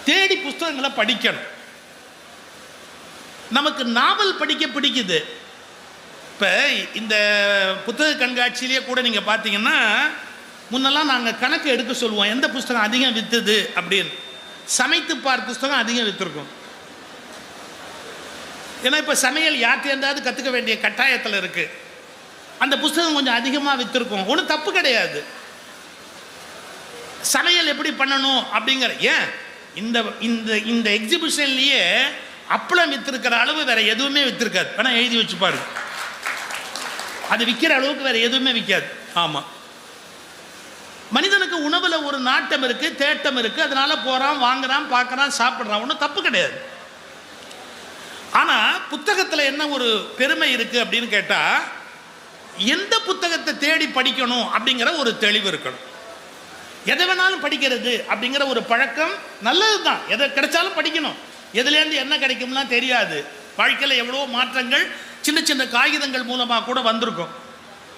தேடி புஸ்தகங்களை படிக்கணும். நமக்கு நாவல் படிக்க பிடிக்குது. இப்போ இந்த புத்தக கண்காட்சியிலேயே கூட நீங்கள் பார்த்தீங்கன்னா, முன்னெல்லாம் நாங்கள் கணக்கு எடுக்க சொல்லுவோம் எந்த புஸ்தகம் அதிகம் விற்றுது அப்படின்னு. சமைத்து பார் புஸ்தகம் அதிகம் விற்றுருக்கும். ஏன்னா இப்போ சமையல் யார்கிட்டேருந்தாவது கற்றுக்க வேண்டிய கட்டாயத்தில் இருக்குது. அந்த புஸ்தகம் கொஞ்சம் அதிகமாக விற்றுருக்கும். ஒன்றும் தப்பு கிடையாது. சமையல் எப்படி பண்ணணும் அப்படிங்கிற ஏன் இந்த இந்த இந்த எக்ஸிபிஷன்லேயே அப்பளம் விற்றுருக்கிற அளவு வேறு எதுவுமே விற்றுருக்காது. வேணால் எழுதி வச்சு பாரு, அது விற்கிற அளவுக்கு வேறு எதுவுமே விற்காது. ஆமாம், மனிதனுக்கு உணவில் ஒரு நாட்டம் இருக்குது, தேட்டம் இருக்குது. அதனால் போகிறான், வாங்குறான், பார்க்குறான், சாப்பிட்றான். ஒன்றும் தப்பு கிடையாது. ஆனால் புத்தகத்தில் என்ன ஒரு பெருமை இருக்குது அப்படின்னு கேட்டால், எந்த புத்தகத்தை தேடி படிக்கணும் அப்படிங்கிற ஒரு தெளிவு இருக்கணும். எதை வேணாலும் படிக்கிறது அப்படிங்கிற ஒரு பழக்கம் நல்லது தான். எதை கிடைச்சாலும் படிக்கணும். எதுலேருந்து என்ன கிடைக்கும்லாம் தெரியாது. வாழ்க்கையில் எவ்வளோ மாற்றங்கள் சின்ன சின்ன காகிதங்கள் மூலமாக கூட வந்திருக்கும்.